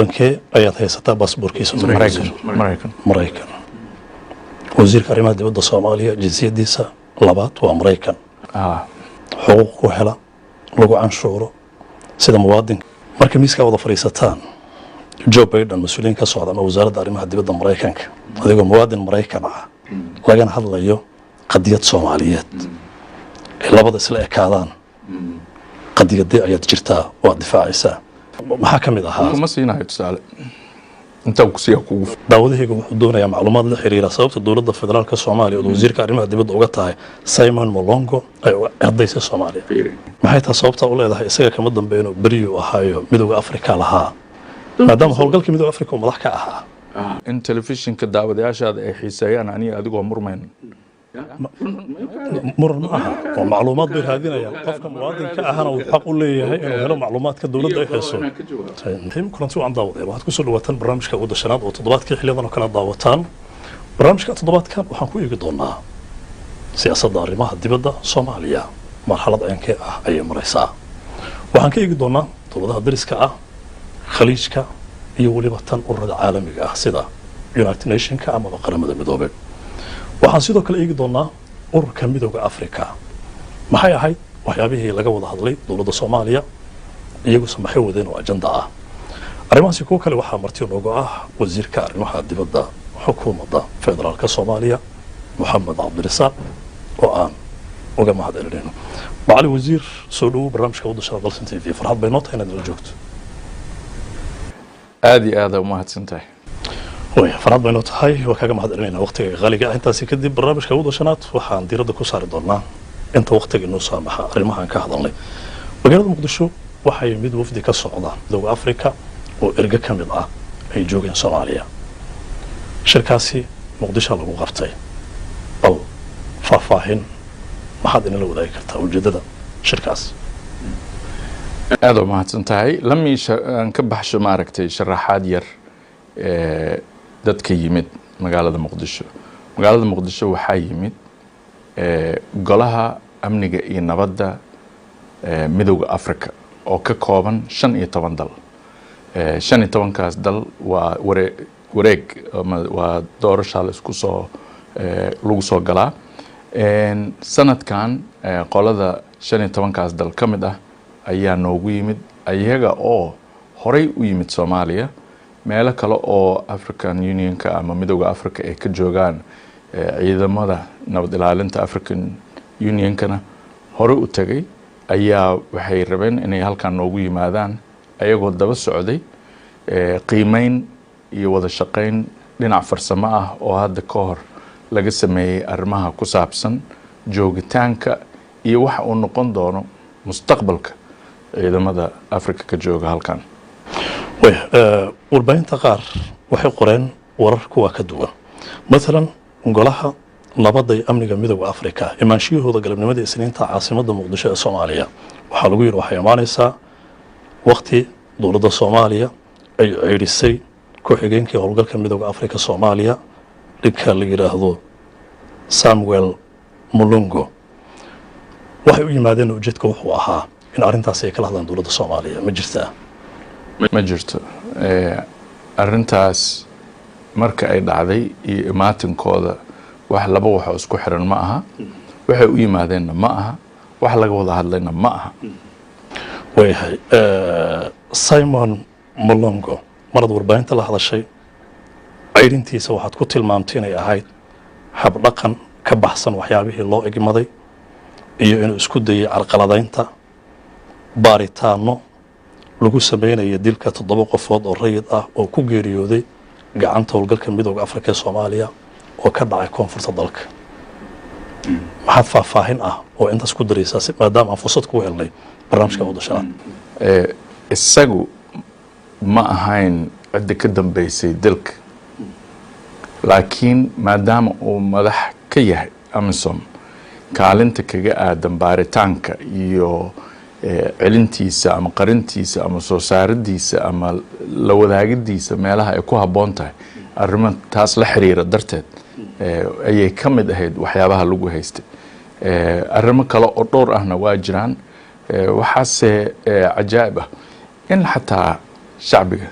ودنكي أيات هيستا باسبور كيس مريكان وزير كريمات دبد الصومالية جنسية ديسا لبات وأمريكان حقوق وحلا لغو عن شعوره سيدا موادن marka miiska wada fariisataan Joe Biden mas'uuliin ka socda ama wasaaradda arrimaha dibadda Mareykanka adigoo muwaadin Mareykan ah lagana hadlayo qadiyad Soomaaliyeed labada isla ekaadaan qadiyadii ayaad jirtaa oo difaacaysa maxaa kamid ahaa kuma siinahay tusaale inta ku siya kugu dawladahayga wuxuu doonayaa macluumaad la xiriira sababta dawladda federaalka Soomaaliya oo wasiirka arrimaha dibadda uga tahay Simon Molongo ay ardaysa Soomaaliya maxay tahay sababta u leedahay isaga kama dambeeyno bariyo ahaayo midowga Afrika lahaa maadaama howlgalkii midowga Afrika madax ka ahaa in telefishinka daawadayaashaada ay xiiseeyaan aniga adigoo murmayn مرن معها ومعلومات بهذه قفك مواد كأهنا وحق لي هي إنه معلومات كدولة يحسون. هم كلهم سووا عن ضوء واحد كسر لوتان برامج كود الشناب وتضبط كي حلينا كنا ضوءتان برامج كتضبط كان وحنكون يقدرنا سياسة داري ما هدي بدأ صوماليا مرحلة إنك أي مريسا وحنك يقدرنا طلبها درس كأ خليج كأ يولي بطن أرد عالمي كأحسدا United Nation كأما بقرم هذا مدوبل waxaan sidoo kale eegi doonaa ururka midowga Afrika maxay ahayd waxyaabihii laga wada hadlay dawladda Soomaaliya iyagu samaxay wadeen oo ajanda ah arrimahaasi kuwa kale waxaa marti noogu ah wasiirka arrimaha dibadda xukuumadda federaalka Soomaaliya Mohamed Abdirasaaq oo aan uga mahadcelinayno macali wasiir soo dhaw barnaamijka wadashada dalsan TV farxad bay noo tahay inaad la joogto aad u mahadsantahay way farad baynu tahay waa kaga mahadcelinayna waqtiga qaaliga intaasi kadib barnaamijka wada shanaad waxaan diiradda ku saari doonaa inta waqtiga inoo saamaxa arrimahan ka hadalnay magaalada Muqdisho waxa yimid wafdi ka socda Midowga Afrika oo erga kamid ah ay joogeen Soomaaliya shirkaasi Muqdisho lagu qabtay oo faahfaahin maxaad inala wadaagi kartaa ujeedada shirkaas aad u mahadsantahay lama ka baxsho maaragtay sharaxaad yar dadka yimid magaalada Muqdisho waxaa yimid golaha amniga iyo nabadda midowga Afrika oo ka kooban 15 dal 15 kaas dal waa wareeg waa doorasho la isku soo lagu soo galaa sanadkan qolada 15 kaas dal kamid ah ayaa noogu yimid ayaga oo horay u yimid Soomaaliya meelo kale oo African Unionka ama midowga Afrika ay ka joogaan ciidamada nabad ilaalinta African Unionkana hore u tagay ayaa waxay rabeen inay halkan noogu yimaadaan ayagoo daba socday qiimeyn iyo wada shaqeyn dhinac farsamo ah oo hadda ka hor laga sameeyay arrimaha ku saabsan joogitaanka iyo waxa uu noqon doono mustaqbalka ciidamada Afrika ka jooga halkan warbaahinta qaar waxay qoreen warar kuwa ka duwan مثلا golaha nabadda iyo amniga midowga Afrika imaanshiyahooda galabnimada isniinta caasimadda Muqdisho ee Soomaaliya waxa lagu yiri waxay imaanaysaa waqti dawladda Soomaaliya ay ceerisay ku xigeenkii howlgalka midowga Afrika Soomaaliya ninka la yiraahdo Samuel Molongo waxay u yimaadeen ujeedka wuxuu ahaa in arrintaas ay kala hadlaan dawladda Soomaaliya ma jirto arrintaas marka ay dhacday iyo imaatinkooda wax laba wax isku xiran ma aha waxay u yimaadeen ma aha wax laga wada hadlayna ma aha way Simon Molongo marad warbaahinta la hadashay ayrintiisa waxaad ku tilmaamtay inay ahayd hab dhaqan ka baxsan waxyaabihii loo egmaday iyo inuu isku dayay carqaladaynta baaritaano lagu sameeyay dilka 7 qofood oo rayid ah oo ku geeriyooday gacanta howlgalka midowga Afrika ee Soomaaliya oo ka dhacay koonfurta dalka maxaa faahfaahin ah oo intaas ku dareysaa maadaama fursad ku helnay barnaamijka wadashada isagu ma ahayn cid ka dambeysay dilka laakiin maadaama uu madax ka yahay AMISOM kaalinta kaga aadan baaritaanka iyo celintiisa ama qarintiisa ama soo saaridiisa ama la wadaagidiisa meelaha ay ku haboon tahay arrimahaas la xiriira darteed ayay ka mid ahayd waxyaabaha lagu haystay arrimo kale oo dhowr ahna waa jiraan waxaase cajaa'ib ah in xataa shacbiga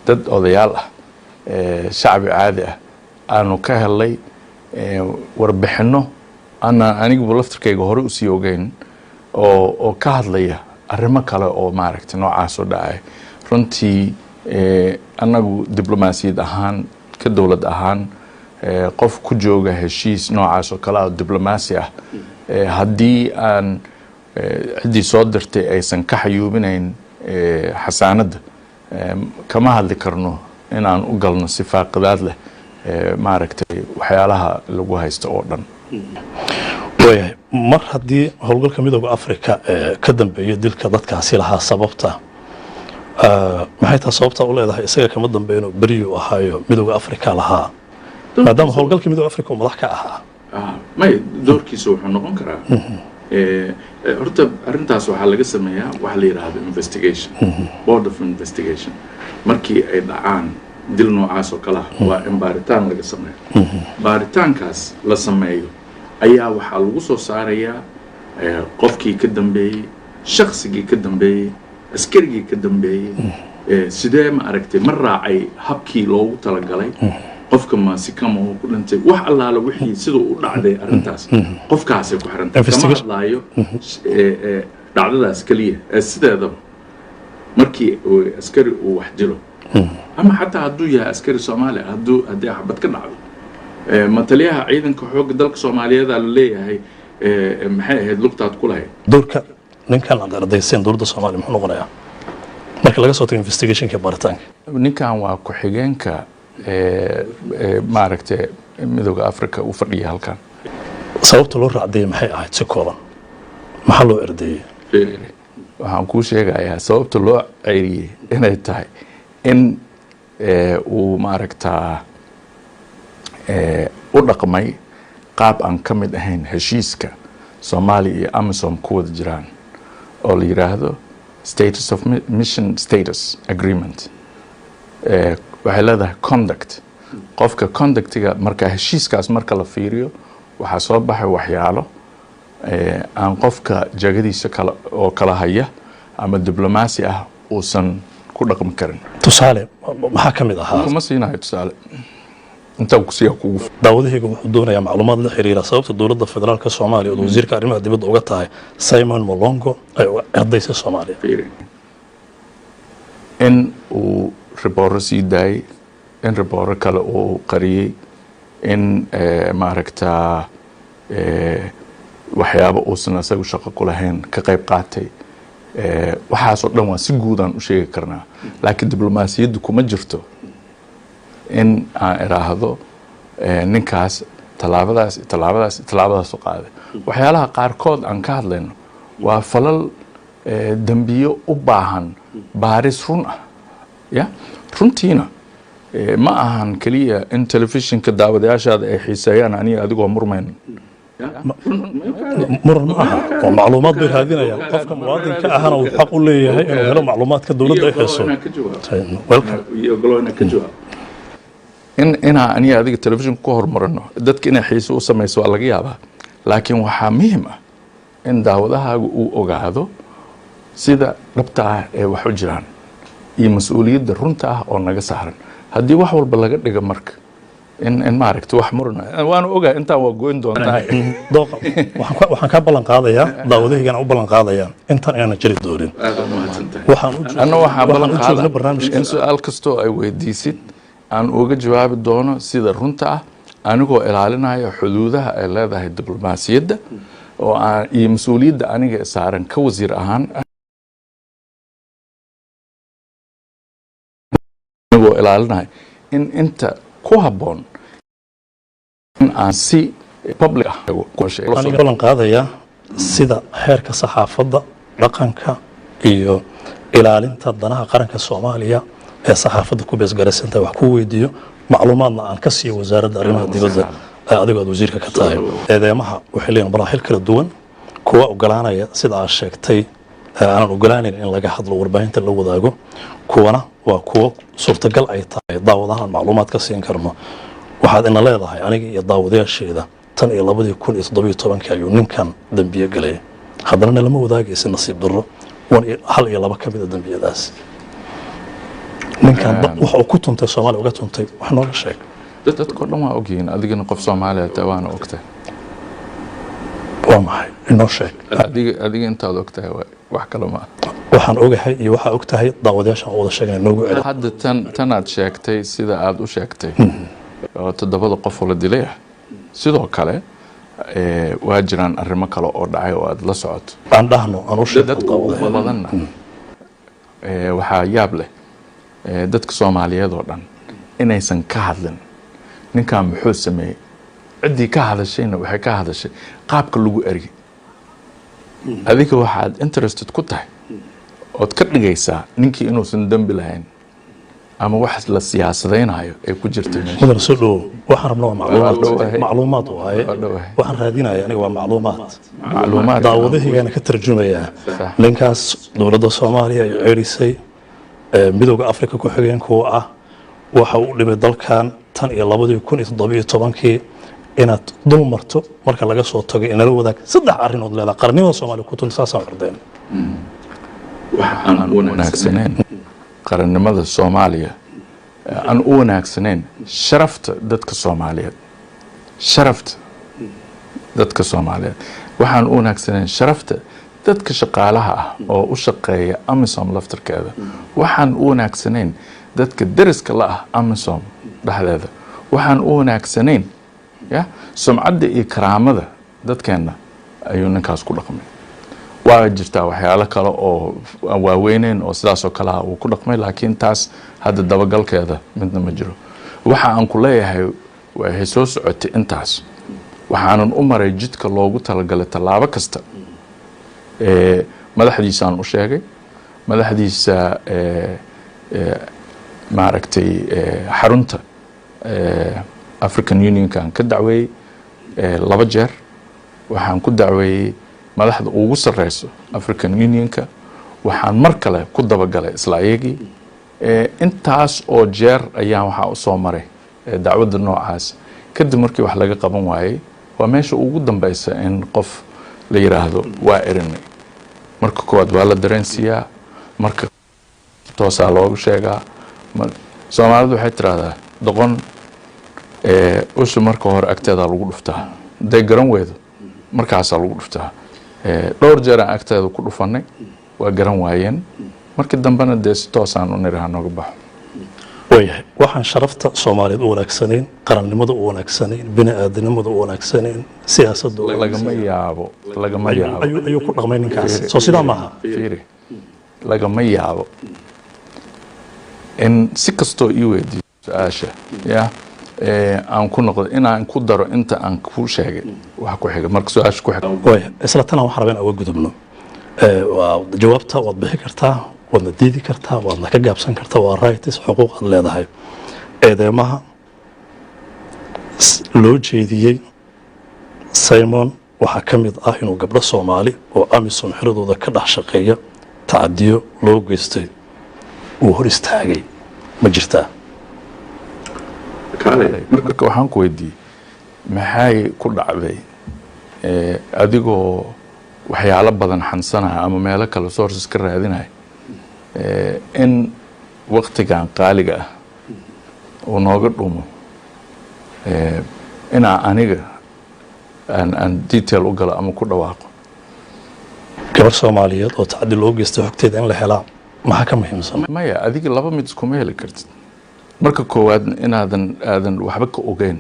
dad odayaal ah shacbi caadi ah aanu ka helay warbixino anigu laftirkayga hore usii ogeyn oo ka hadlaya arrimo kale oo maaragtay noocaas oo dhacay runtii anagu diblomaasiyad ahaan ka dowlad ahaan qof ku jooga heshiis noocaas oo kale ah diblomaasi ah haddii aan ciddii soo dirtay aysan ka xayuubinayn xasaanadda kama hadli karno inaan u galno si faaqidaad leh maaragtay waxyaalaha lagu haysto oo dhan waayahay mar haddii howlgalka midooda africa ka dambeeya dilka dadkaasi lahaa sababta maxay tahay sababta u leedahay isaga kama dambeeyno beriyu ahaayo midooda africa lahaa maadaama howlgalka midooda africa uu madax ka ahaa may doorkiisa wuxuu noqon karaa horta arrintaas waxaa laga sameeyaa waxa la yidhaahdo investigation board of investigation markii ay dhacaan dil noocaas oo kale ah waa in baaritaan laga sameeyo baaritaankaas la sameeyo ayaa waxaa lagu soo saarayaa qofkii ka dambeeyey shaqsigii ka dambeeyey askarigii ka dambeeyey sidee ma aragtay ma raacay habkii loogu talagalay qofka maasikama oo ku dhintay wax allaala wixii siduu u dhacday arrintaas qofkaasay ku xirantay kama hadlaayo dhacdadaas keliya sideedaba markii askari uu wax dilo ama xataa hadduu yahay askari soomaaliya haddii xabad ka dhacdo mataliyaha ciidanka xoogga dalka soomaaliyeed la leeyahay maxay ahayd lugtaad ku lahayd doorka ninkan aad ardayseen dowladda soomaaliya muxuu noqonayaa marka laga soo tago investigationka baaritaanka ninkan waa ku-xigeenka maaragtay midooda africa u fadhiya halkan sababta loo raacdayay maxay ahayd si kooban maxaa loo erdeeyey waxaan kuu sheegayaa sababta loo ceyriyey inay tahay in uu maaragtaa u dhaqmay qaab aan ka mid ahayn heshiiska Soomaaliya iyo Amisom ku wada jiraan oo la yiraahdo status of mission status agreement waxay leedahay conduct qofka conductiga marka heshiiskaas marka la fiiriyo waxaa soo baxay waxyaalo aan qofka jagadiisa kala haya ama diblomaasi ah uusan ku dhaqmi karin tusaale maxaa ka mid ahaa kuma siinayo tusaale inta ku siiyo kugu daawadahayga wuxuu doonayaa macluumaad la xiriira sababta dowladda federaalka Soomaaliya oo wasiirka arrimaha dibadda uga tahay Simon Molongo ay ardaysa Soomaaliya in uu ribooro sii daayay in ribooro kale uu qariyay in maaragtaa waxyaabo uusan asagu shaqo ku lahayn ka qayb qaatay waxaas oo dhan waa si guud aan u sheegi karnaa laakiin diblomaasiyaddu kuma jirto in aan iraahdo ninkaas tallaabadaas u qaaday waxyaalaha qaarkood aan ka hadlayno waa falal dambiyo u baahan baaris run ah ya runtiina ma ahan kaliya in telefishinka daawadayaashaada ay xiiseeyaan aniga adigoo murmayno muran ma aha waa macluumaad bay raadinayaan qofka muwaadinka ahana uu xaq u leeyahay inuu helo macluumaadka dowladda ay hayso inaa aniga adiga telefishinka ku hormarano dadka inay xiiso u samayso waa laga yaabaa laakiin waxaa muhiim ah in daawadahaagu uu ogaado sida dhabta ah ee wax u jiraan iyo mas-uuliyadda runta ah oo naga saaran haddii wax walba laga dhigo marka in maaragtay wax muran waanu ogaa intaan waa goyn doontaa dooqa waxaan ka ballan qaadayaa daawadahaygan u ballan qaadayaa intaan aanan jiri doonin waxaan ballan qaadaa in su'aal kastoo ay weydiisid aan uga jawaabi doono sida runta ah anigoo ilaalinaya xuduudaha ay leedahay diblomaasiyadda oo iyo mas-uuliyadda aniga saaran ka wasiir ahaan anigoo ilaalinaya in inta ku habboon in aan si public ah waxaan ballan qaadayaa sida xeerka saxaafadda dhaqanka iyo ilaalinta danaha qaranka Soomaaliya ee saxaafadda ku beesgaraysan wax ku weydiiyo macluumaadna aan ka siiyo wasaaradda arrimaha dibadda adigoo wasiirka ka tahay eedeymaha waxay leeyihiin maraaxil kala duwan kuwa ogolaanaya sida aad sheegtay aanan ogolaanin in laga hadlo warbaahinta la wadaago kuwana waa kuwo suurtagal ay tahay daawadahan macluumaad ka siin karno waxaad ina leedahay aniga iyo daawadayaasheeda tan iyo 2017 ayuu ninkan dambiye galay haddana lama wadaagaysa nasiib darro hal iyo laba ka mid ah dambiyadaas ninkan waxa uu ku tuntay Soomaaliya uga tuntay wax nooga sheeg dadku dhan waa ogyihiin adigana qof Soomaaliya tawaana ogtahay waa maxay inoo sheeg adiga intaad ogtahay wax kale ma waxaan ogahay iyo waxa ogtahay daawadayaasha wada sheegay noogu celi hadda tan aad sheegtay sida aad u sheegtay oo todobada qof la dilay sidoo kale waa jiraan arrimo kale oo dhacay oo aad la socoto aan dhahno aan u sheeg dadka badan waxaa yaab leh dadka Soomaaliyeed oo dhan inaysan ka hadlin ninkan muxuu sameeyay cidii ka hadashayna waxay ka hadashay qaabka lagu eriyay adiga waxaad interested ku tahay ood ka dhigaysaa ninkii inuusan dambi lahayn ama wax la siyaasadeynayo ay ku jirtay mudar soo dhow waxaan rabnaa macluumaad waaye waxaan raadinayaa aniga waa macluumaad daawadahayana ka tarjumaya ninkaas dowladda Soomaaliya ay ceerisay midowga Afrika ku xigeen kuwa ah waxa uu dhibay dalkan tan iyo 2017 inaad dul marto marka laga soo tago in la wadaag saddex arinood leedahay qarnimada Soomaaliya ku tun saasaan ordeen waxaan wanaagsaneen qarannimada Soomaaliya aan u wanaagsaneen sharafta dadka Soomaaliyeed waxaan u wanaagsaneen sharafta dadka shaqaalaha ah oo u shaqeeya AMISOM laftarkeeda waxaan u wanaagsaneen dadka dariska la ah AMISOM dhaxdeeda waxaan u wanaagsaneen sumcadda iyo karaamada dadkeena ayuu ninkaas ku dhaqmay waa jirtaa waxyaalo kale oo waaweyneen oo sidaas oo kale uu ku dhaqmay laakiin taas hadda dabagalkeeda midna ma jiro waxa aan ku leeyahay way soo socotay intaas waxaanan u maray jidka loogu talagalay tallaabo kasta madaxdiisa aan u sheegay madaxdiisa maaragtay xarunta African Union kan ka dacweeyay 2 jeer waxaan ku dacweeyay madaxda ugu sareyso African Union-ka waxaan mar kale ku dabagalay isla ayagii intaas oo jeer ayaan waxa u soo maray dacwada noocaas kadib markii wax laga qaban waayay waa meesha ugu dambaysa in qof la yiraahdo waa erinay marka koowaad waa la dareensiyaa marka toosa loogu sheegaa Soomaalidu waxay tiraahdaa doqon usha marka hore agteeda lagu dhuftaa day garan weedo markaas lagu dhuftaa dhowr jeer aan agteeda ku dhufanay waa garan waayeen markii dambana si toosaan u niraha nooga baxo way waxaan sharafta Soomaaliyeed u wanaagsaneen qarannimada u wanaagsaneen bini'aadanimada u wanaagsaneen siyaasadda lagama yaabo ayuu ku dhaqmay ninkaas soo sidaa maaha fiiri lagama yaabo in si kastoo ii weydiiyo su'aasha aan ku noqdo inaan ku daro inta aan ku sheegay wax ku xiga marka su'aasha ku xiga way isla tan waxaan rabaa in aan gudubno jawaabta waad bixi kartaa waad diidi kartaa waad ka gaabsan kartaa waa rights xuquuq aad leedahay eedeymaha loo jeediyay Simon waxa kamid ah inuu gabdho Soomaali oo AMISOM xiradooda ka dhax shaqeeya taadiyo loo geystay uu hor istaagay ma jirtaa marka waxaan ku weydiiyay maxay ku dhacday adigoo waxyaalo badan xansanaya ama meelo kale sources ka raadinaya in waqtigan qaaliga ah oo nooga dhumo ina aniga aan detail u galo ama ku dhawaaqo gabar Soomaaliyeed oo tacadi loo geystay xogteeda in la helaa maxaa ka muhiimsan maya adiga laba mid isku heli kartid marka koowaad inaadan waxba ka ogeyn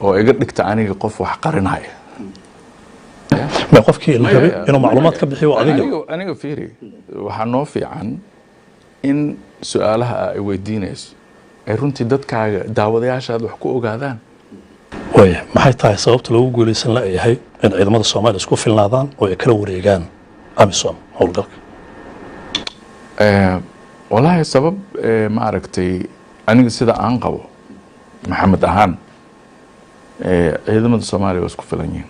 oo iga dhigta aniga qof wax qarinaya ma qofkii la rabay inuu macluumaad ka bixiyo aniga fiiri waxa noo fiican in su'aalaha ay weydiinayso ay runtii dadkaaga daawadayaashaad wax ku ogaadaan way maxay tahay sababta loogu guuleysan la yahay in ciidamada Soomaaliya isku filnaadaan oo ay kala wareegaan AMISOM howlgalka wallahi sabab ma aragtay aniga sida aan qabo maxamed ahaan ciidamada Soomaaliya waa isku filan yihiin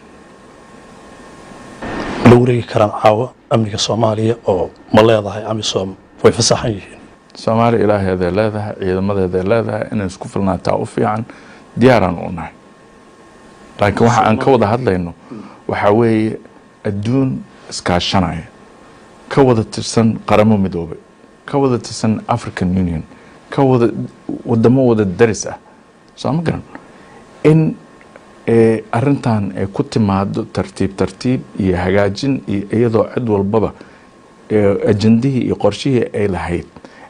la wareegi karaan caawa amniga Soomaaliya oo ma leedahay AMISOM way fasaxan yihiin Soomaaliya ilaaheeda leedahay ciidamadeeda leedahay inay isku filnaataa u fiican diyaaraan u nahay laakiin waxa aan ka wada hadlayno waxa weeye adduun iskaashanaya ka wada tirsan qaramo midoobay ka wada tirsan African Union ka wada wadamo wada daris ah soo ma garan in arrintan ay ku timaado tartiib tartiib iyo hagaajin iyo iyadoo cid walbaba ajandihii iyo qorshihii ay lahayd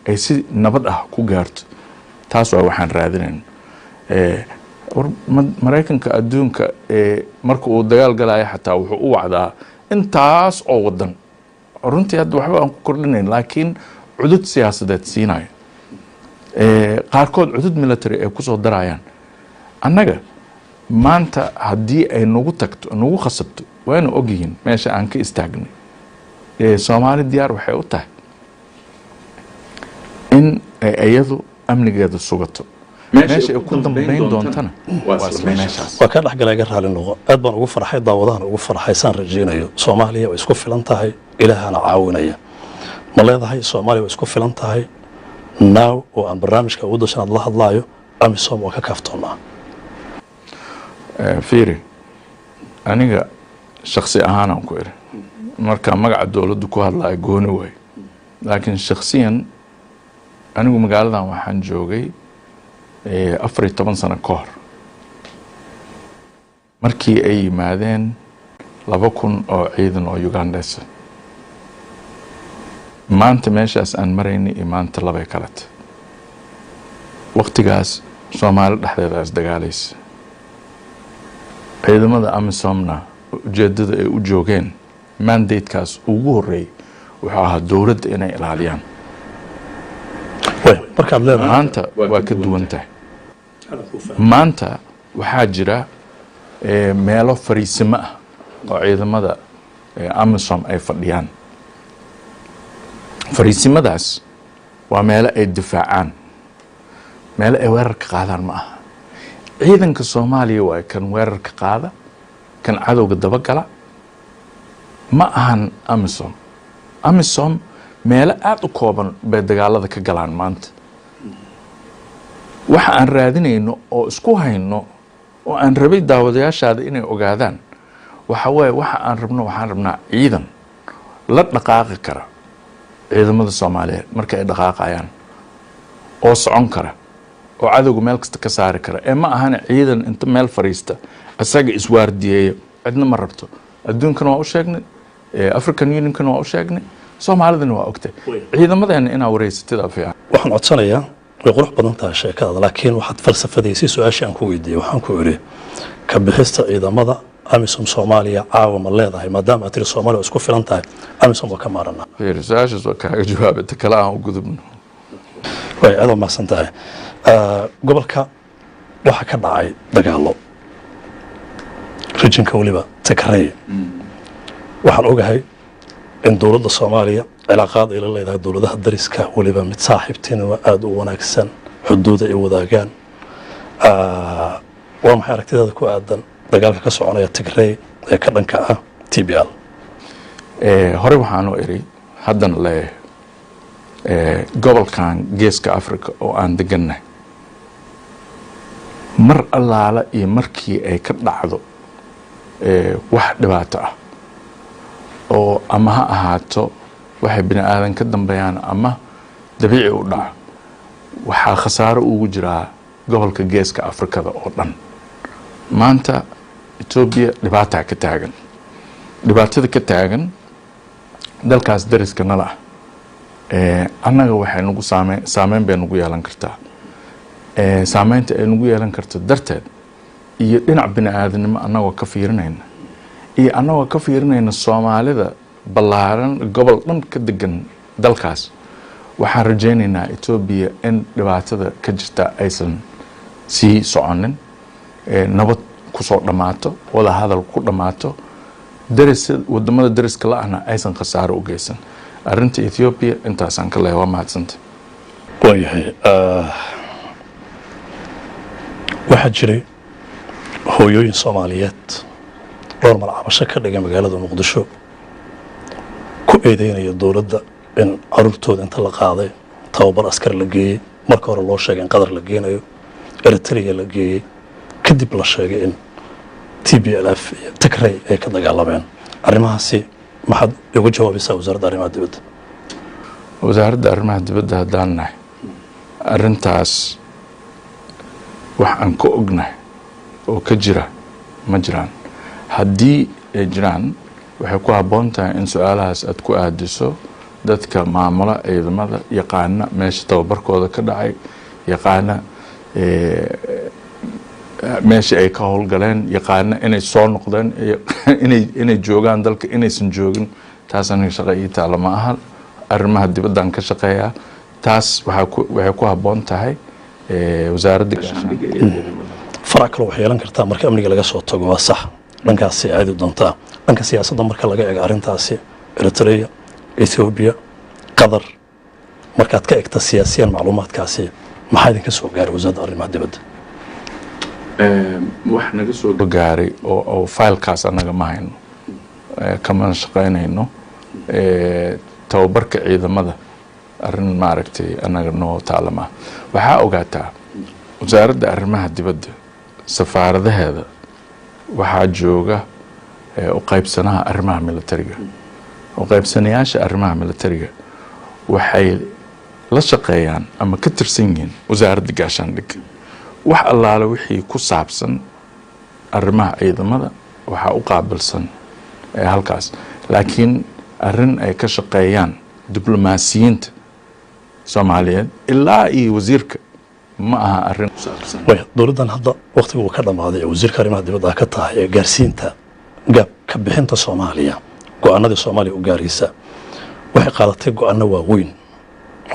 ay si nabad ah ku gaarto taas waa waxaan raadinayn maraykanka adduunka marka uu dagaal galaya xataa wuxuu u wacdaa intaas oo wadan runtii hadda waxba aan ku kordhinayn laakiin cudud siyaasadeed siinayo qaarkood cudud military ay kusoo darayaan annaga maanta haddii ay nagu tagto nagu khasabto waana ogyihiin meesha aan ka istaagnay soomaali diyaar waxay u tahay in ay iyadu amnigeeda sugato meesha ay ku dambayn doontana waa isla meeshaas waa ka dhexgalay ga raali noqo aad baan ugu farxay daawadahan ugu farxay saan rajeynayo Soomaaliya way isku filan tahay ilaahana caawinaya ma leedahay Soomaaliya way isku filan tahay now oo aan barnaamijka ugu dashanaad la hadlaayo amisom waa ka kaaftoonaa fiiri aniga shakhsi ahaan aan ku iri marka magaca dawladdu ku hadlaayo gooni way laakiin shakhsiyan anigu magaaladan waxaan joogay 14 sano ka hor markii ay yimaadeen 2000 oo ciidan oo Ugandese maanta meeshaas aan maraynay iyo maanta labay kala tahay waqtigaas Soomaali dhexdeeda is dagaalaysa ciidamada amisomna ujeedada ay u joogeen mandate-kaas ugu horeeyay wuxuu ahaa dawladda inay ilaaliyaan markaad leedahay maanta waa ka duwan tahay maanta waxaa jira meelo fariisimo ah oo ciidamada amisom ay fadhiyaan fariisimadaas waa meelo ay difaacaan meelo ay weerar ka qaadaan ma aha ciidanka Soomaaliya waa kan weerar ka qaada kan cadowga dabagala ma ahan amisom meelo aad u kooban bay dagaalada ka galaan maanta waxa aan raadinayno oo isku hayno oo aan rabay daawadayaashaada inay ogaadaan waxa waaye waxaan rabnaa ciidan la dhaqaaqi kara ciidamada Soomaaliyeed marka ay dhaqaaqayaan oo socon kara oo cadowga meel kasta ka saari kara ma ahan ciidan inta meel fariista asaga iswaardiyeeyo cidna ma rabto adduunkan waa u sheegnay African Unionkan waa u sheegnay Soomaalidana waa ogtay ciidamadeena inaa wareysatida fiican waxaan codsanayaa way qurux badan tahay sheekada laakiin waxaad falsafadaysi su'aasha aan ku weydiiyay waxaan ku iri ka bixista ciidamada amisom Soomaaliya caawa ma leedahay maadaama aad tiri Soomaaliya isku filan tahay amisom waa ka maarana su'aashaas waa kaaga jawaabta kala aan u gudubno way aad ma santahay gobolka waxa ka dhacay dagaalo regionka waliba Tigray waxaan ogahay in dawladda Soomaaliya cilaaqaad ay la leedahay dawladaha dariska waliba mid saaxiibtinimo aad u wanaagsan xuduud ay wadaagaan waa maxay aragtidaada ku aadan dagaalka ka soconaya Tigray ee ka dhanka ah TPL hore waxaan u iri haddana leeyahay gobolkan geeska Afrika oo aan degannahay mar allaala iyo markii ay ka dhacdo wax dhibaato ah oo ama ha ahaato waxay bini aadan ka dambeeyaan ama dabiici u dhaca waxaa khasaaro ugu jiraa gobolka geeska Afrikada oo dhan maanta Ethiopia dhibaato ka taagan dhibaatada ka taagan dalkaas dariska nala annaga waxay nagu saameyn bay nagu yeelan kartaa saameynta ay nagu yeelan karto darteed iyo dhinac bini aadanimo annagoo ka fiirinayna iyo annagoo ka fiirinayna Soomaalida ballaaran gobol dhan ka degan dalkaas waxaan rajaynaynaa Ethiopia in dhibaatada ka jirta aysan sii soconin nabad ku soo dhamaato wada hadal ku dhamaato wadamada dariska la'ana aysan khasaaro u geysan arrinta Ethiopia intaasaan ka leeyahay waa mahadsantay waayahay waxaa jiray hooyooyin Soomaaliyeed dhowr mar cabasho ka dhigay magaalada Muqdisho ku eedeynaya dawladda in caruurtooda inta la qaaday tababar askar la geeyay marka hore loo sheegay in qadar la geenayo Eritrea la geeyay kadib la sheegay in TPLF iyo Tigray ay ka dagaalameen arrimahaasi maxaad ugu jawaabaysaa wasaaradda arrimaha dibadda wasaaradda arrimaha dibadda haddaan nahay arrintaas wax aan ka ognahay oo ka jira ma jiraan. haddii ay jiraan waxay ku habboon tahay in su-aalahaas aad ku aadiso dadka maamula ciidamada yaqaana meesha tababarkooda ka dhacay, yaqaana meesha ay ka howlgaleen, yaqaana inay soo noqdeen, inay joogaan dalka, inaysan joogin. taas aniga shaqo ii taala ma aha. arrimaha dibaddaan ka shaqeeyaa. taas waxay ku habboon tahay wasaaradda farac kale waxay yeelan kartaa marka amniga laga soo tago. waa sax, dhankaasi aadi doontaa. dhanka siyaasadda marka laga eego arrintaasi, Eritrea, Ethiopia, Qatar, markaad ka egta siyaasiyan macluumaadkaasi maxaa idinka soo gaaray wasaaradda arrimaha dibadda? wax naga soo gaaray oo faylkaas anaga ma hayno, kama shaqaynayno. tababarka ciidamada arrin maaragtay anaga noo taalama. waxaa ogaataa wasaaradda arrimaha dibadda safaaradaheeda waxaa jooga u qaybsanaha arrimaha militariga. u qaybsanayaasha arrimaha militariga waxay la shaqeeyaan ama ka tirsan yihiin wasaaradda gaashaandhig. wax allaale wixii ku saabsan arrimaha ciidamada waxaa u qaabilsan halkaas. laakiin arrin ay ka shaqeeyaan diblomaasiyiinta Soomaaliyeed ilaa iyo wasiirka ma aha arrin ku saabsan. dowladdan hadda waqtiga uu ka dhamaaday ee wasiirka arrimaha dibadda ka tahay ee gaarsiinta gaab ka bixinta Soomaaliya, go'aanadii Soomaaliya u gaaraysa waxay qaadatay go'aano waaweyn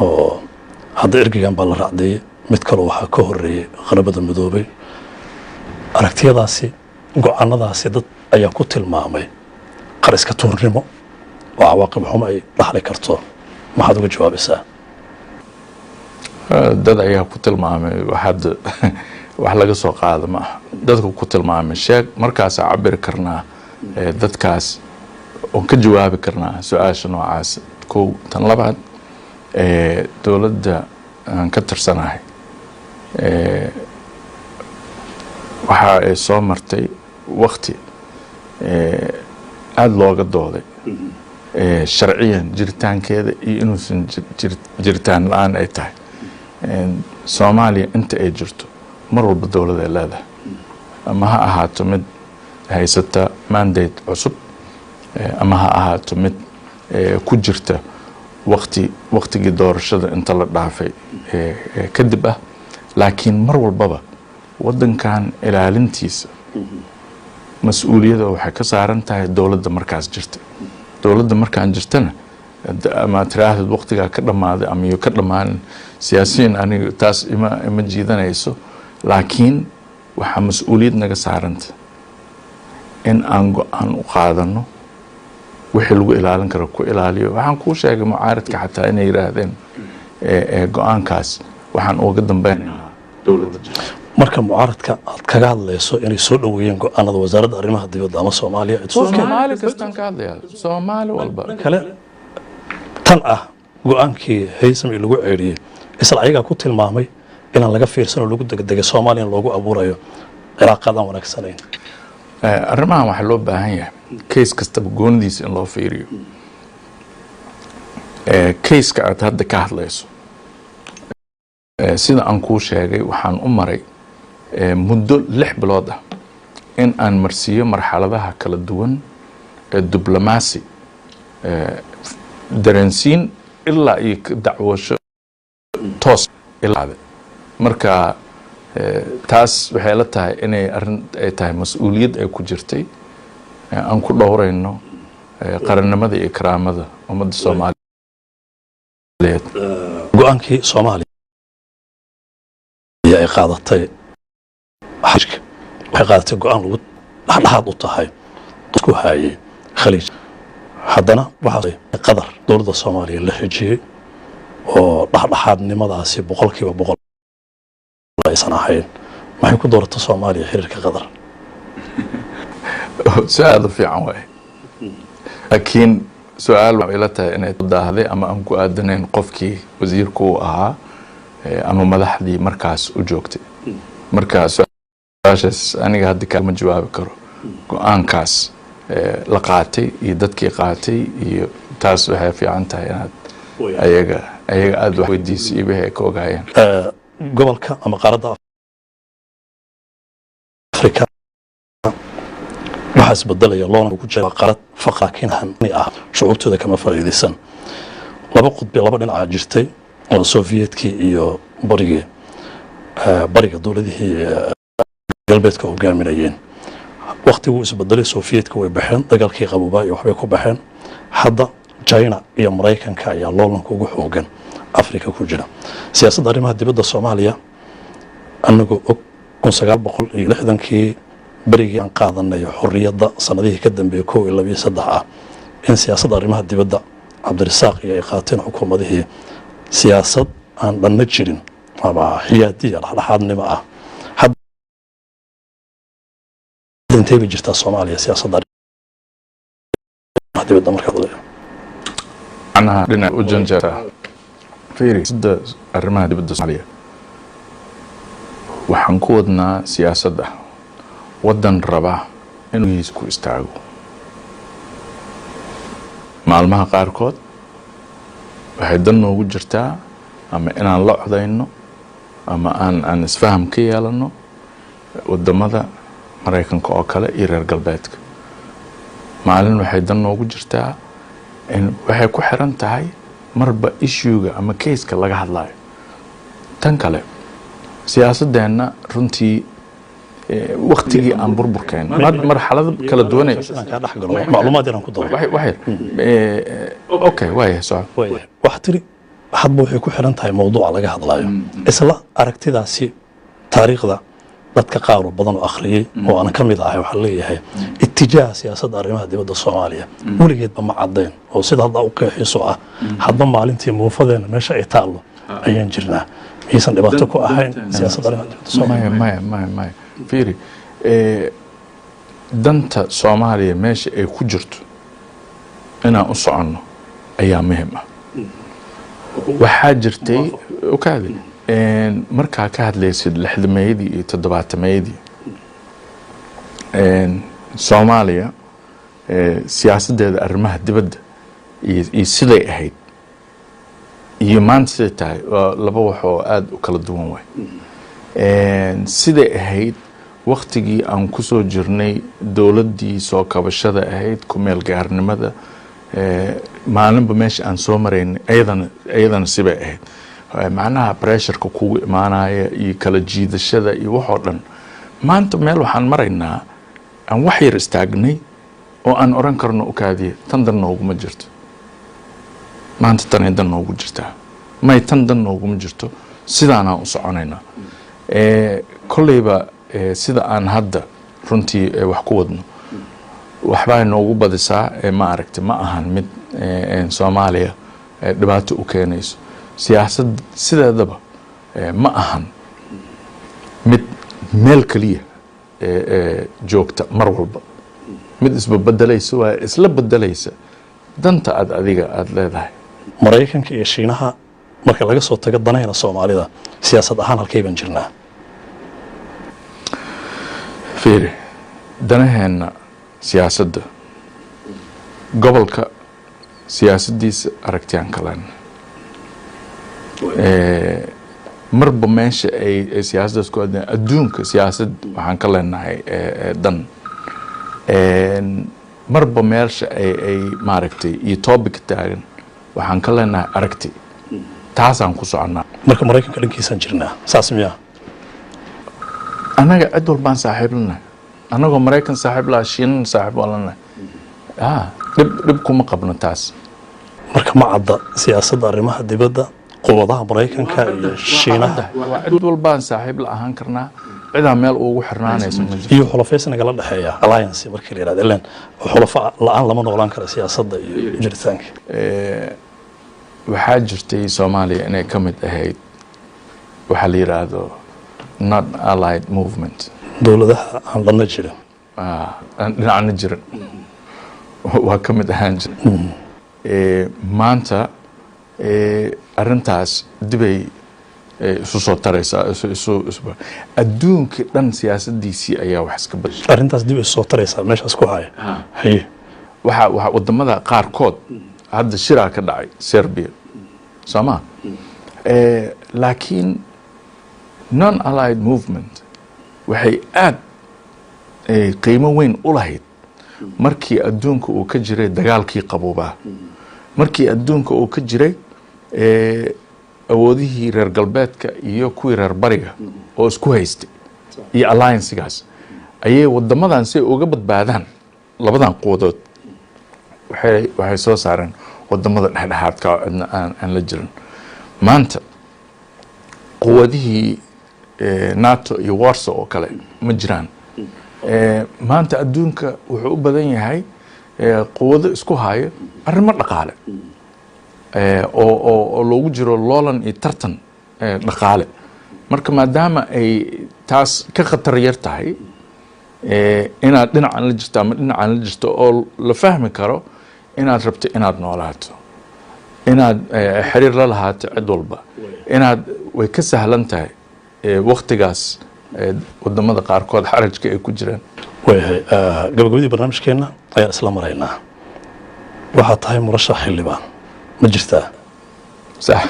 oo hadda ergigan baa la raacday. mid kale waxaa ka horeeyay qaramada midoobay. aragtiyadaasi, go'aanadaasi dad ayaa ku tilmaamay qariska tuurnimo oo cawaaqib xumo ay dhaxli karto. maxaad uga jawaabaysaa? dad ayaa ku tilmaamay wax laga soo qaada ma aha. dadka ku tilmaamay sheeg markaasaa cabiri karnaa dadkaas oon ka jawaabi karnaa su-aasha noocaas. kow. tan labaad, dowladda aan ka tirsanahay waxa ay soo martay wakti aada looga dooday sharciyan jiritaankeeda iyo inuusan jiritaan la-aan ay tahay. Soomaaliya inta ay jirto mar walba dowlad ay leedahay, ama ha ahaato mid haysata mandate cusub, ama ha ahaato mid ku jirta waqtigii doorashada inta la dhaafay kadib ah. laakiin mar walbaba wadankan ilaalintiisa mas-uuliyada waxay ka saaran tahay dowladda markaas jirta. dowladda markaan jirtana ama tiraahdeed waqtigaa ka dhammaaday ama iyo ka dhammaanin siyaasiyiin aniga taas ima jiidanayso. laakiin waxaa mas-uuliyad naga saaranta in aan go-aan u qaadano wixii lagu ilaalin karo ku ilaaliyo. waxaan kuu sheegay mucaaradka xataa inay yiraahdeen go-aankaas waxaan uga dambaynaynaa dowladda. marka mucaaradka aad kaga hadlayso inay soo dhaweeyeen go'aanada wasaaradda arrimaha dibadda ama Soomaaliya, Soomaali kastaan ka hadlaya, Soomaali walba kale tan ah go'aankii Haysam lagu ceeriyay isla ayaga ku tilmaamay inaan laga fiirsan oo lagu degdegay Soomaaliya loogu abuurayo cilaaqadan wanaagsanayn. arrimahan waxa loo baahan yahay case kastaba goonidiisa in loo fiiriyo. case-ka aad hadda ka hadlayso sida aan kuu sheegay waxaan u maray muddo 6 bilood ah in aan marsiiyo marxaladaha kala duwan ee diblomaasi dareensiin ilaa iyo dacwasho toos ilaade. marka taas waxay la tahay inay arrin ay tahay mas-uuliyad ay ku jirtay aan ku dhowrayno qarannimada iyo karaamada ummadda Soomaaliyeed. go'aankii Soomaaliya ay qaadatay waxay qaadatay go'aan lagu dhaxdhaxaad u tahay dadku hayay khaliij. haddana waxaa Qatar dowladda Soomaaliya la xijiyay oo dhaxdhaxaadnimadaasi 100% aysan ahayn. maxay ku dooratay Soomaaliya xiriirka Qatar? su-aal fiican waay, laakiin su-aal waxay la tahay inay daahday ama aan ku aadanayn qofkii wasiirku uu ahaa ama madaxdii markaas u joogtay. marka su-aashaas aniga hadda kama jawaabi karo. go-aankaas la qaatay iyo dadkii qaatay iyo taas waxay fiican tahay inaad ayaga ayaga aad wax weydiisay iyo wixii ay ka ogaayeen gobolka ama qaaradda Afrika waxaa isbedelaya loona ku jira qaarad faqaakin hani ah shucuubtooda kama faa'iideysan laba qudbi laba dhinac jirtay oo Soviyetkii iyo bariga dowladihii galbeedka hogaaminayeen waqtigu isbedelay Soviyetka way baxeen dagaalkii qaboobay waxbay ku baxeen hadda China iyo Mareykanka ayaa loolanka ugu xoogan Afrika ku jira siyaasadda arrimaha dibadda Soomaaliya anagoo og 1960kii بريء عن قاضنا حرية صناديه كدم بيكو إلا بيصدع إن سياسة arrimaha dibadda cabdirasaaq iyo qaateen xukuumadihii siyaasad aan dhanna jirin ama xiyaadiya dhaxdhaxaadnimo ah hadda intee bay jirtaa Soomaaliya siyaasadda arrimaha dibadda markaad leeyahay أنا لنا وجنجرة فيري سد arrimaha dibadda Soomaaliya waxaan ku wadnaa siyaasadda wadan raba inuu isku istaago maalmaha qaarkood waxay dan noogu jirtaa ama inaan la codayno ama aan isfaham ka yeelano wadamada Mareykanka oo kale iyo reer galbeedka maalin waxay dan noogu jirtaa in waxay ku xiran tahay marba issue-ga ama case-ka laga hadlayo tan kale siyaasaddeena runtii waqtigii aan burburkeen marxalad kala duwanay macluumaad inaan ku daro waxay okay way soo wax tiri hadba waxay ku xiran tahay mowduuca laga hadlayo isla aragtidaasi taariikhda dadka qaar badan oo akhriyay oo aan kamid ahay waxa leeyahay itijaaha siyaasadda arrimaha dibadda Soomaaliya weligeedba ma cadeen oo sida hadda u qeexiso ah hadba maalintii muufadeena meesha ay taalo ayaan jirnaa miisan dhibaato ku ahayn siyaasadda arrimaha dibadda Soomaaliya ma fiiri danta Soomaaliya meesha ay ku jirto inaan u soconno ayaa muhiim ah waxaa jirtay okaadi markaa ka hadlaysid 60meeyadii iyo 70meeyadii Soomaaliya siyaasaddeeda arrimaha dibadda iyo siday ahayd iyo maanta siday tahay laba wax oo aad u kala duwan way siday ahayd waqtigii aan ku soo jirnay dawladdii soo kabashada ahayd ku meel gaarnimada maalinba meesha aan soo maraynay ayadana sibay ahayd macnaha pressure-ka kugu imaanaya iyo kala jiidashada iyo wax oo dhan maanta meel waxaan maraynaa aan wax yar istaagnay oo aan oran karno u kaadiye tan dan nooguma jirto maanta tan dan noogu jirtaa may tan dan nooguma jirto sidaanaan u soconaynaa kolleyba sida aan hadda runtii wax ku wadno waxbaa noogu badisaa ma aragtay ma ahan mid Soomaaliya dhibaato u keenayso siyaasad sideedaba ma ahan mid meel kaliya joogta mar walba mid isbedelaysa waa isla bedelaysa danta adiga aad leedahay Mareykanka iyo Shiinaha marka laga soo tago danayna Soomaalida siyaasad ahaan halkay baan jirnaa fiiri danaheena siyaasadda gobolka siyaasaddiisa aragtiyaan kaleen marba meesha ay siyaasaddaas ku aadeen adduunka siyaasad waxaan ka leenahay dan marba meesha ay maaragtay iyo topic taagan waxaan ka leenahay aragti taasaan ku soconaa marka Mareykanka dhankiisaan jirnaa saas miyaa anaga cid walbaan saaxiib lanahay anagoo Mareykan saaxiib la Shiina saaxiib lanahay dib kuma qabno taas marka ma cadda siyaasadda arrimaha dibadda quwadaha Mareykanka iyo Shiinaha cid walbaan saaxiib la ahaan karnaa ciidan meel ugu xirnaanayso iyo xulafaysan kala dhaxeeya alliance markii la yiraahdo ilaan xulafa la'aan lama noolaan karo siyaasadda iyo jiritaanka waxaa jirtay Soomaaliya inay ka mid ahayd waxa la yiraahdo not allied movement dawladaha aan dhanna jirin dhinacna jirin waa ka mid ahaan jirin maanta arrintaas dibay isu soo taraysaa adduunka dhan siyaasaddiisii ayaa wax iska bedeshay arrintaas dib isu soo taraysaa meeshaas ku haya waxa wadamada qaarkood hadda shiraa ka dhacay Serbia soo ma laakiin non allied movement waxay aad qiimo weyn u lahayd markii adduunka uu ka jiray dagaalkii qaboobaa markii adduunka uu ka jiray awoodihii reer galbeedka iyo kuwii reer bariga oo isku haystay iyo alliancegaas ayay wadamadan si ay uga badbaadaan labadan quwadood waxay soo saareen wadamada dhexdhexaadka aan la jirin maanta quwadihii nato iyo warsaw oo kale ma jiraan maanta adduunka wuxuu u badan yahay quwado isku haayo arrimo dhaqaale oo loogu jiro loolan iyo tartan dhaqaale marka maadaama ay taas ka khatar yar tahay inaad dhinacan la jirto ama dhinacan la jirto oo la fahmi karo inaad rabto inaad noolaato inaad xiriir la lahaato cid walba inaad way ka sahlan tahay waktigaas wadamada qaarkood xarajka ay ku jiraan waayahay gabagabadii barnaamijkeena ayaan isla maraynaa waxaa tahay murashax xildhibaan ma jirtaa sax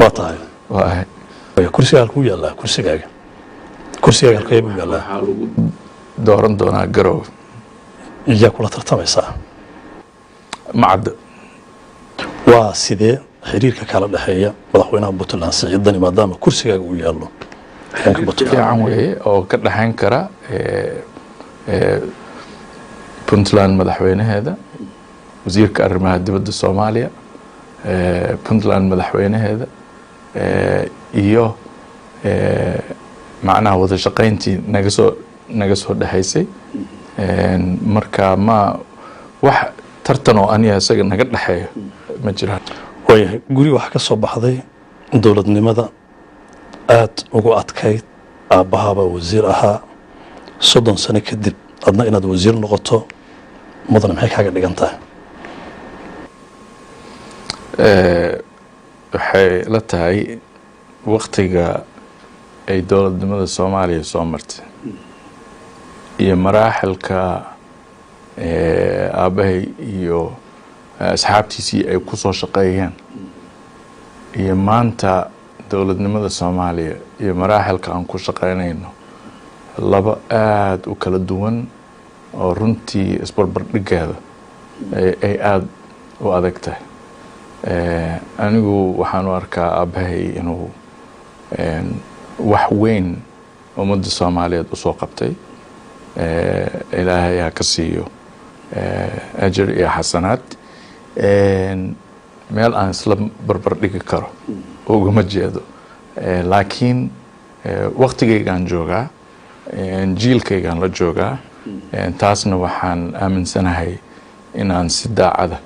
waa tahay waa kursiga halkuu yaallaa kursigaaga halkee buu yaallaa waxaa lagu dooran doonaa garow yaa kula tartamaysaa macadda waa sidee xiriirka kala dhexeeya madaxweynaha puntland siciid dani maadaama kursigaaga uu yaallo deegaanka puntland fiican weeye oo ka dhexayn kara puntland madaxweynaheeda wasiirka arrimaha dibadda soomaaliya puntland madaxweynaheeda iyo macnaha wada shaqayntii naga soo dhexaysay marka ma wax tartan oo aniga isaga naga dhexeeyo ma jiraan waayahay guri waxaa ka soo baxday dowladnimada aad ugu adkayd aabbahaabaa wasiir ahaa 30 sano kadib adna inaad wasiir noqoto mudane maxay kaaga dhigan tahay waxay la tahay waktiga ay dowladnimada soomaaliya soo martay iyo maraaxilka aabbahay iyo asxaabtiisii ay ku soo shaqeeyeen iyo maanta dowladnimada soomaaliya iyo maraaxilka aan ku shaqeynayno laba aad u kala duwan oo runtii isbarbardhigeeda ay aad u adag tahay anigu waxaan u arkaa aabbahay inuu wax weyn ummadda soomaaliyeed usoo qabtay ilaahay ha ka siiyo ajar iyo xasanaad meel aan isla barbardhigi karo ugama jeedo laakiin waktigaygaan joogaa jiilkaygaan la joogaa taasna waxaan aaminsanahay inaan si daacada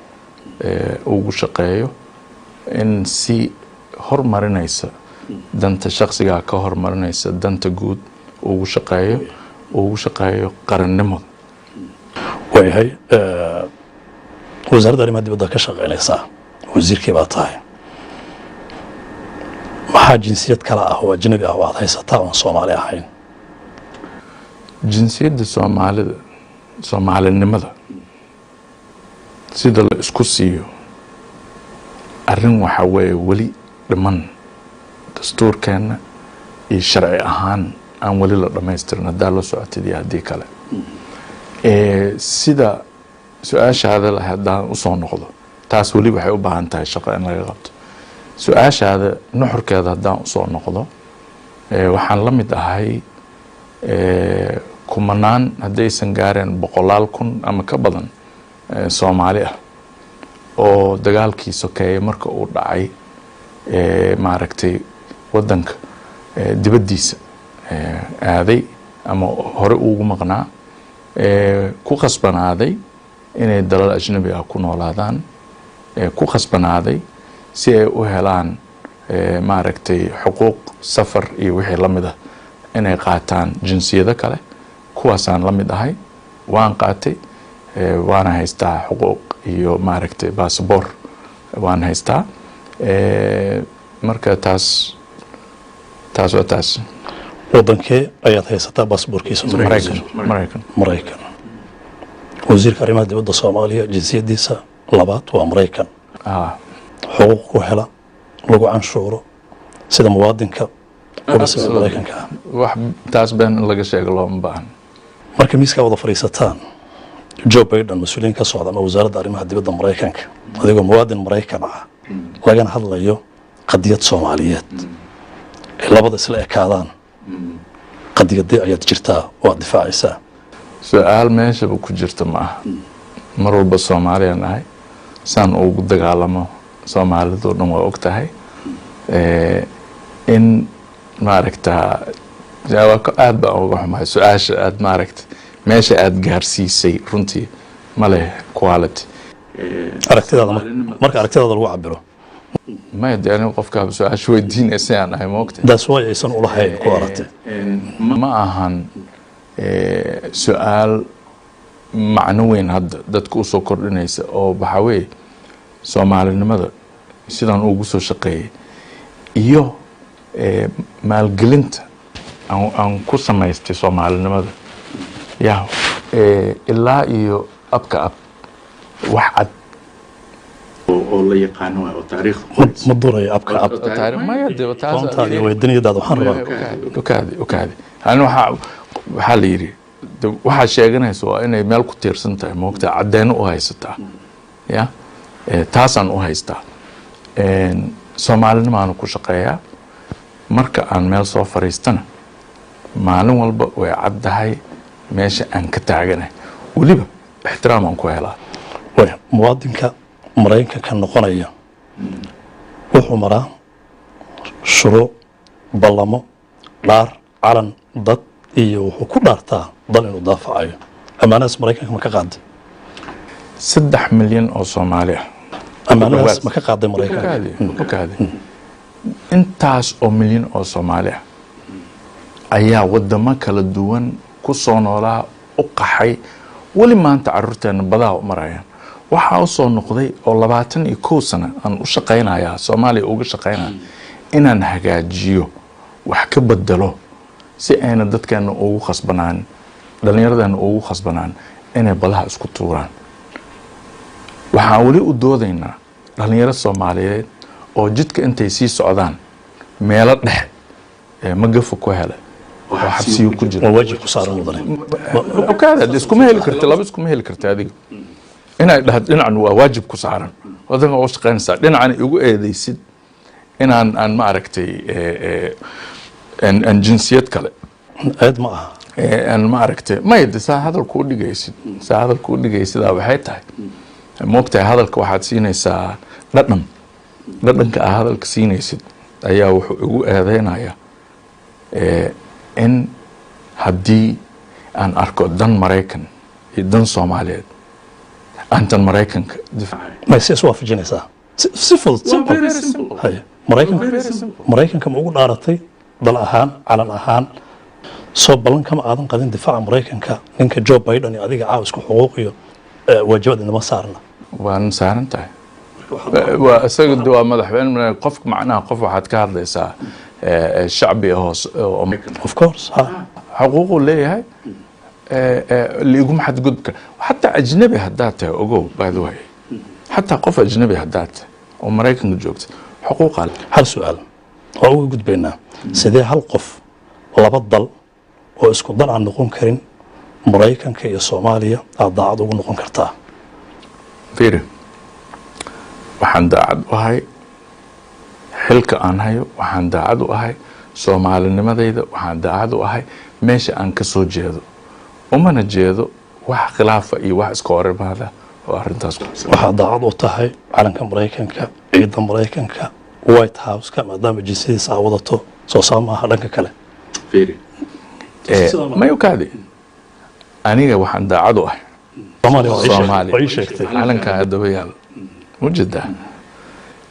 ugu shaqeeyo in si hormarinaysa danta shaksigaa ka hormarinaysa danta guud ugu shaqeeyo qarannimada waayahay wasaaradda arrimaha dibadda ka shaqeynaysaa wasiirkii baa tahay maxaa jinsiyad kale ah oo ajnabi ah oo aad haysataa oon soomaali ahayn jinsiyadda soomaalinimada sida la isku siiyo arrin waxaa weeye weli dhiman dastuurkeenna iyo sharci ahaan aan weli la dhamaystirin haddaa la socotid iyo haddii kale sida su-aashaada leh haddaan usoo noqdo taas weli waxay u baahan tahay shaqo in laga qabto su-aashaada nuxurkeeda haddaan usoo noqdo waxaan la mid ahay kumanaan haddaysan gaareen 100,000 ama ka badan soomaali ah oo dagaalkii sokeeye marka uu dhacay maaragtay wadanka dibaddiisa aaday ama hore ugu maqnaa ku khasbanaaday inay dalal ajnabi ah ku noolaadaan ku khasbanaaday si ay u helaan maaragtay xuquuq safar iyo wixii la mid ah inay qaataan jinsiyado kale kuwaasaan la mid ahay waan qaatay waana haystaa xuquuq iyo maaragtay baasabor waan haystaa marka taas waa taas wadankee ayaad haysataa baasaboorkiisa maraykan wasiirka arrimaha dibadda soomaaliya jinsiyadiisa labaad waa maraykan xuquuq ku hela lagu canshuuro sida muwaadinka waddanka Mareykanka wax taas been laga sheego looma baahan marka miiska wada fariisataan Joe Biden mas'uuliyiin ka socda wasaaradda arrimaha dibadda Mareykanka adigoo muwaadin Mareykan ah lagana hadlayo qadiyad Soomaaliyeed labada isla ekaadaan qadiyadii ayaad jirtaa oo difaacaysaa su'aal meesha ku jirta ma aha mar walba Soomaaliya nahay saan ugu dagaalamo Soomaalidu dhan waa og tahay in maaragtaa jawaabka aad baa uga xumahay su'aasha aad maaragtay meesha aad gaarsiisay runtii ma leh quality aragtidaada marka aragtidaada lagu cabiro ma yadaan qofka su'aasha weydiinaysa aan ahay moogta that's why aysan u lahayn ku aragtay ma ahan su'aal macno weyn hadda dadku u soo kordhinaysa oo waxa weeye Soomaalinimada sidaan ugu soo shaqeeyay iyo maalgelinta aan ku samaystay Soomaalinimada yaa ilaa iyo abka ab wax cad oo la yaqaan oo taariikh ma durayo abka ab taariikh ma yadaba taas waddaniyadaada waxaan rabaa okaadi hani waxa la yiri waxa sheeganayso waa inay meel ku tiirsan tahay moogta caddeyn u haysataa ya taasaan u haystaa Soomaalinimaanu ku shaqeeyaa marka aan meel soo fariistana maalin walba way caddahay meesha aan ka taaganahay waliba ixtiraam aan ku helaa way muwaadinka Mareykanka noqonaya wuxuu maraa shuruuc ballamo dhaar calan dad iyo wuxuu ku dhaartaa dal inuu daafacayo amaanaas Mareykanka ma ka qaaday 3 milyan oo Soomaali ah amaanaas ma ka qaaday Mareykanka intaas oo milyan oo Soomaali ah ayaa wadamo kala duwan ku soo noolaa u qaxay wali maanta carruurteena badaa u marayaan waxa uu soo noqday oo 21 sano aan u shaqeynayaa Soomaaliya uga shaqeynaa inaan hagaajiyo wax ka bedelo si ayna dadkeena ugu khasbanaan dhalinyaradana ugu khasbanaan inay balaha isku tuuraan waxaan wali u doodaynaa dhalinyaro Soomaaliyeed oo jidka intay sii socdaan meelo dhex magafa ku helay oo xabsiyo ku jira waajib ku saaran mudane okaada isku ma heli kartid laba isku ma heli kartid adiga inay dhahad dhinacan waa waajib ku saaran wadanka oo shaqeynaysa dhinacan igu eedeysid inaan ma aragtay an jinsiyad kale aad ma aha aan ma aragtay ma yidsaa hadalku u dhigaysid saa hadalku u dhigaysidaa waxay tahay moogtahay hadalka waxaad siinaysaa dhadhanka ah hadalka siinaysid ayaa wuxuu igu eedeynayaa in haddii aan arko dan Mareykan iyo dan Soomaaliyeed antan Mareykanka ma is waafajinaysaa si fudud simple hay Mareykanka ma ugu dhaaratay dal ahaan calan ahaan soo balan kama aadan qadin difaaca Mareykanka ninka Joe Biden adiga caaw isku xuquuq iyo waajibad inama saarna waan saaran tahay waa isaga waa madaxweyne qofka macnaha qof waxaad ka hadlaysaa shacbi hoos of course ha xuquuqu leeyahay liiguma xadgudubka xataa ajnabi haddaad tahay ogow by the way xataa qof ajnabi haddaad tahay oo Mareykanka joogta xuquuqa hal su'aal oo ugu gudbaynaa sidee hal qof laba dal oo isku dan aan noqon karin Mareykanka iyo Soomaaliya aad daacad ugu noqon kartaa fiiri waxaan daacad u ahay xilka aan hayo waxaan daacad u ahay Soomaalinimadayda waxaan daacad u ahay meesha aan ka soo jeedo umana jeedo wax khilaafa iyo wax iska hormaada oo arintaas waxa daacad u tahay calanka Mareykanka ciidanka Mareykanka White House ka maadaama jinsiyadiisa ay wadato soo saamaha dhanka kale fiiri ma yukaadi aniga waxaan daacad u ahay Soomaaliya way sheegtay calanka adabayaal mujada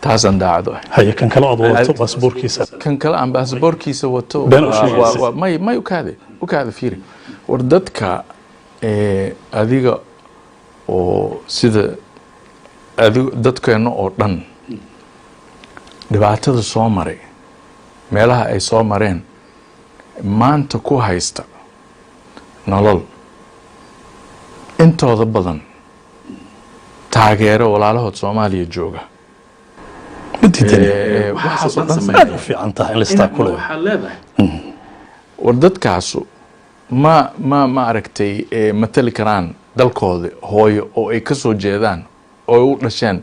taasan daacad u ahay hay kan kale aad wadato baasaboorkiisa kan kale aan baasaboorkiisa wato ma yukaadi fiiri war dadka adiga oo sida adiga dadkeena oo dhan dhibaatada soo maray meelaha ay soo mareen maanta ku haysta nolol intooda badan taageero walaalahood Soomaaliya jooga waxaas oo dhan aad u sameeyay fiican tahay in la istaakulayo waxaa leedahay war dadkaasu ma aragtay matali karaan dalkooda hooyo oo ay ka soo jeedaan oo ay u dhasheen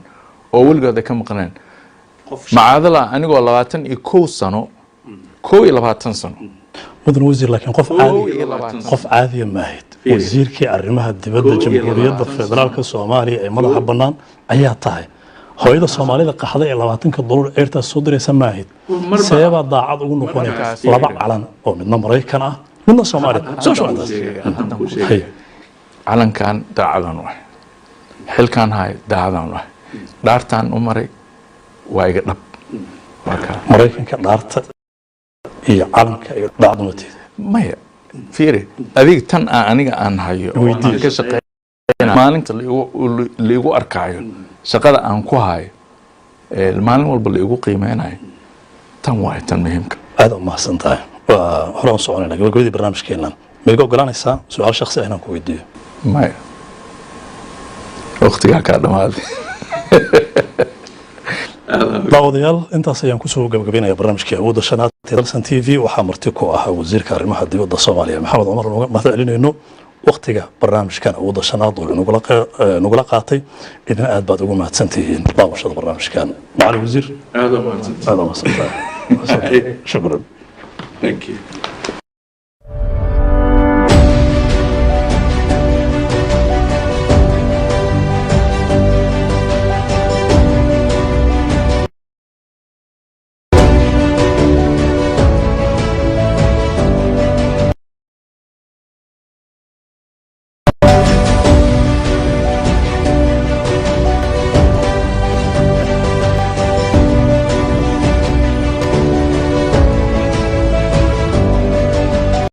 oo weligood ay ka maqneen macaadala anigoo 21 sano 21 sano mudan wasiir laakiin qof caadi ma ahayd wasiirkii arrimaha dibadda jamhuuriyadda federaalka Soomaaliya ee madaxa bannaan ayaa tahay hooyada Soomaalida qaxday ee 20 dollar eerta soo diraysa ma ahayd seeba daacad ugu noqonaysa laba calan oo midna Mareykan ah midna Soomaali soo socda calankan daacadan wax xilkan hay daacadan wax dhaartan u maray waa iga dhab Mareykanka dhaarta iyo calanka iyo daacadnimada maya fiiri adiga tan aniga aan hayo Weydii. ka shaqeynaa maalinta liigu arkaayo shaqada aan ku hayo maalin walba liigu qiimeynayo tan waa tan muhiimka aad u mahadsan tahay waa horaan soconayna gabagabadii barnaamijkeennan ma iga oggolaanaysaa su'aal shakhsi ah inaan ku weydiiyo maya waqtigaa kaa dhamaaday daawadayaal intaas ayaan kusoo gabagabaynayaa barnaamijkii awoodda shanaad ee dalsan t v waxaa marti ku ahaa wasiirka arrimaha dibadda Soomaaliya Maxamed Cumar nooga mahad celinayno waqtiga barnaamijkan awoodda shanaad oo nagula qaatay idin aad baad ugu mahadsantihiin daawashada barnaamijkan macalin wasiir aad u mahadsan aad u mahadsantahay shukran thank you